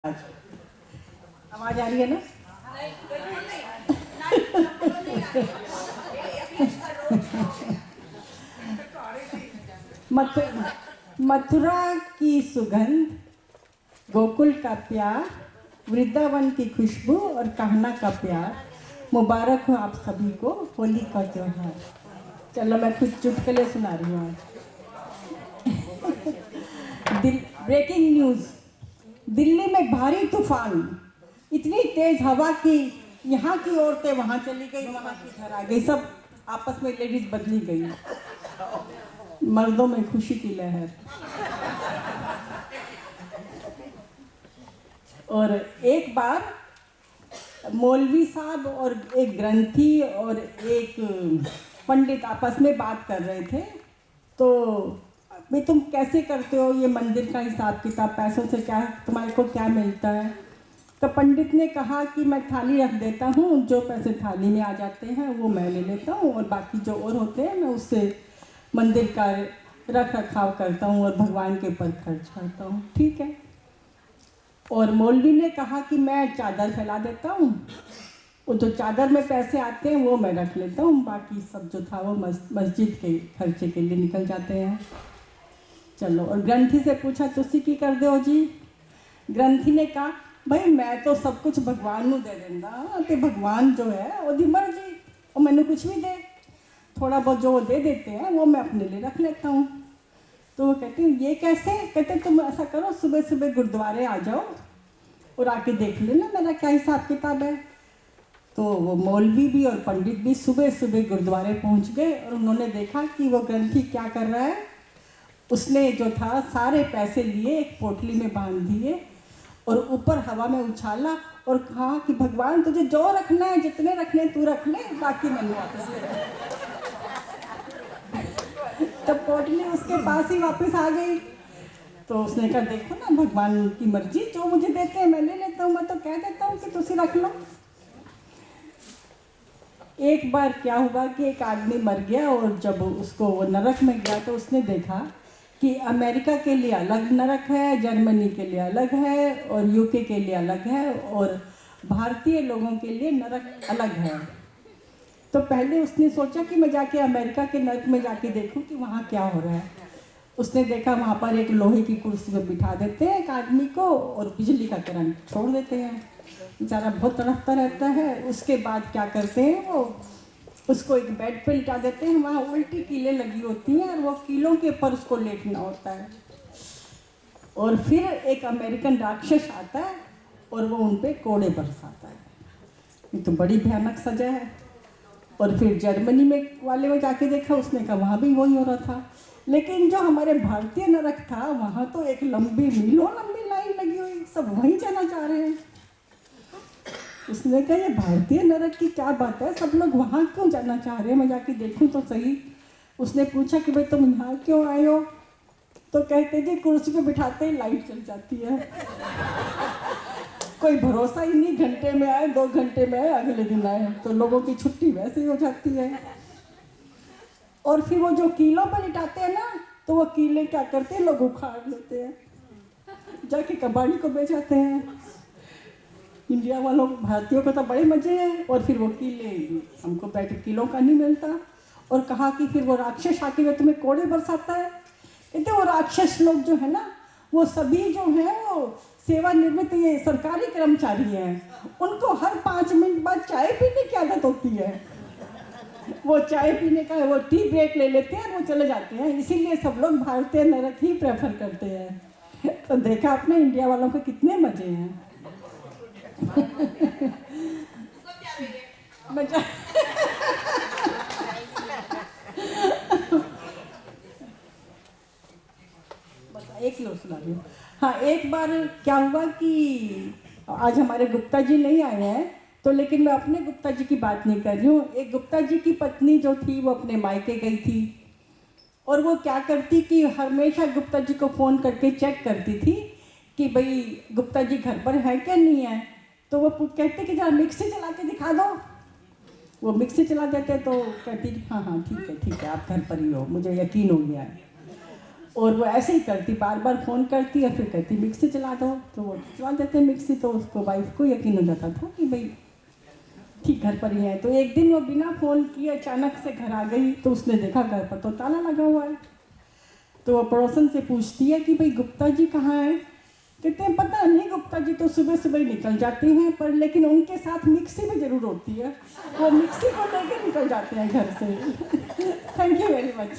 आवाज आ रही है ना? मथुरा की सुगंध, गोकुल का प्यार, वृंदावन की खुशबू और कहना का प्यार। मुबारक हो आप सभी को होली का त्योहार। चलो मैं कुछ चुटकुले सुना रही हूँ आज। ब्रेकिंग न्यूज़, दिल्ली में भारी तूफान, इतनी तेज हवा कि यहाँ की औरतें वहाँ चली गई, वहाँ की घर आ गई, सब आपस में लेडीज बदली गई। मर्दों में खुशी की लहर। और एक बार मौलवी साहब और एक ग्रंथी और एक पंडित आपस में बात कर रहे थे। तो भाई तुम कैसे करते हो ये मंदिर का हिसाब किताब, पैसों से क्या तुम्हारे को क्या मिलता है? तो पंडित ने कहा कि मैं थाली रख देता हूँ, जो पैसे थाली में आ जाते हैं वो मैं ले लेता हूँ और बाकी जो और होते हैं मैं उससे मंदिर का रख रखाव करता हूँ और भगवान के ऊपर खर्च करता हूँ। ठीक है। और मौलवी ने कहा कि मैं चादर फैला देता हूँ, वो जो चादर में पैसे आते हैं वो मैं रख लेता हूँ, बाकी सब जो था वो मस्जिद के खर्चे के लिए निकल जाते हैं। चलो, और ग्रंथी से पूछा तुसी की कर दो जी? ग्रंथी ने कहा भाई मैं तो सब कुछ भगवान को दे देंदा, तो भगवान जो है वो दी मर्जी, और मैंने कुछ भी दे, थोड़ा बहुत जो वो दे देते हैं वो मैं अपने लिए रख लेता हूँ। तो वो कहते हैं ये कैसे? कहते तुम ऐसा करो, सुबह सुबह गुरुद्वारे आ जाओ और आके देख लेना मेरा क्या हिसाब किताब है। तो वो मौलवी भी और पंडित भी सुबह सुबह गुरुद्वारे पहुंच गए और उन्होंने देखा कि वो ग्रंथी क्या कर रहा है। उसने जो था सारे पैसे लिए, एक पोटली में बांध दिए और ऊपर हवा में उछाला और कहा कि भगवान तुझे जो रखना है, जितने रखने तू रख ले, बाकी मैंने वापस ले। तो पोटली उसके पास ही वापस आ गई। तो उसने कहा देखो ना, भगवान की मर्जी, जो मुझे देते हैं मैं ले लेता हूँ, मैं तो कह देता हूँ कि तुसी रख लो। एक बार क्या हुआ कि एक आदमी मर गया और जब उसको वो नरक में गया तो उसने देखा कि अमेरिका के लिए अलग नरक है, जर्मनी के लिए अलग है और यूके के लिए अलग है और भारतीय लोगों के लिए नरक अलग है। तो पहले उसने सोचा कि मैं जाके अमेरिका के नरक में जाके देखूं कि वहाँ क्या हो रहा है। उसने देखा वहाँ पर एक लोहे की कुर्सी पर बिठा देते हैं एक आदमी को और बिजली का करंट छोड़ देते हैं, बेचारा बहुत तड़पता रहता है। उसके बाद क्या करते हैं, वो उसको एक बेड पे लिटा देते हैं, वहाँ उल्टी कीलें लगी होती हैं और वो कीलों के ऊपर उसको लेटना होता है। और फिर एक अमेरिकन राक्षस आता है और वो उन पे कोड़े बरसाता है। ये तो बड़ी भयानक सजा है। और फिर जर्मनी में वाले में जाके देखा, उसने कहा वहाँ भी वही हो रहा था। लेकिन जो हमारे भारतीय नरक था वहाँ तो एक लंबी मीलों लंबी लाइन लगी हुई, सब वहीं जाना चाह रहे हैं। उसने कहा ये भारतीय नरक की क्या बात है, सब लोग वहाँ क्यों जाना चाह रहे हैं, मैं जाके देखूं तो सही। उसने पूछा कि भाई तुम यहाँ क्यों आए हो? तो कहते जी कुर्सी पे बिठाते ही लाइट चल जाती है। कोई भरोसा ही नहीं, घंटे में आए, 2 घंटे में आए, अगले दिन आए, तो लोगों की छुट्टी वैसे ही हो जाती है। और फिर वो जो कीलों पर लिटाते हैं ना, तो वो कीले क्या करते हैं, लोग उखाड़ लेते हैं, जाके कबाड़ी को बेचाते हैं। इंडिया वालों भारतीयों को तो बड़े मजे हैं। और फिर वो कीले, हमको बैठे किलों का नहीं मिलता। और कहा कि फिर वो राक्षस आके वो तुम्हें कोड़े बरसाता है। कहते वो राक्षस लोग जो है ना, वो सभी जो हैं वो सेवानिवृत्त ये सरकारी कर्मचारी हैं, उनको हर 5 मिनट बाद चाय पीने की आदत होती है। वो चाय पीने का वो टी ब्रेक ले लेते हैं और वो चले जाते हैं, इसीलिए सब लोग भारतीय नरक ही प्रेफर करते हैं। तो देखा आपने इंडिया वालों के कितने मजे हैं। मजा। एक ही और सुना रही हूँ। हाँ, एक बार क्या हुआ कि आज हमारे गुप्ता जी नहीं आए हैं, तो लेकिन मैं अपने गुप्ता जी की बात नहीं कर रही हूँ। एक गुप्ता जी की पत्नी जो थी वो अपने मायके गई थी और वो क्या करती कि हमेशा गुप्ता जी को फ़ोन करके चेक करती थी कि भाई गुप्ता जी घर पर है क्या नहीं है। तो वो कहते कि जरा मिक्सी चला के दिखा दो। वो मिक्सी चला देते तो कहती हाँ हाँ ठीक है आप घर पर ही हो, मुझे यकीन हो गया है। और वो ऐसे ही करती, बार बार फ़ोन करती और फिर कहती मिक्सी चला दो, तो वो चला देते मिक्सी। तो उसको वाइफ को यकीन हो जाता था कि भाई ठीक घर पर ही है। तो एक दिन वो बिना फ़ोन किए अचानक से घर आ गई, तो उसने देखा घर पर तो ताला लगा हुआ है। तो वो पड़ोसन से पूछती है कि भाई गुप्ता जी कहाँ हैं? कहते हैं पता नहीं, गुप्ता जी तो सुबह सुबह ही निकल जाते हैं, पर लेकिन उनके साथ मिक्सी भी ज़रूर होती है, वो मिक्सी को लेकर निकल जाते हैं घर से। Thank you very much.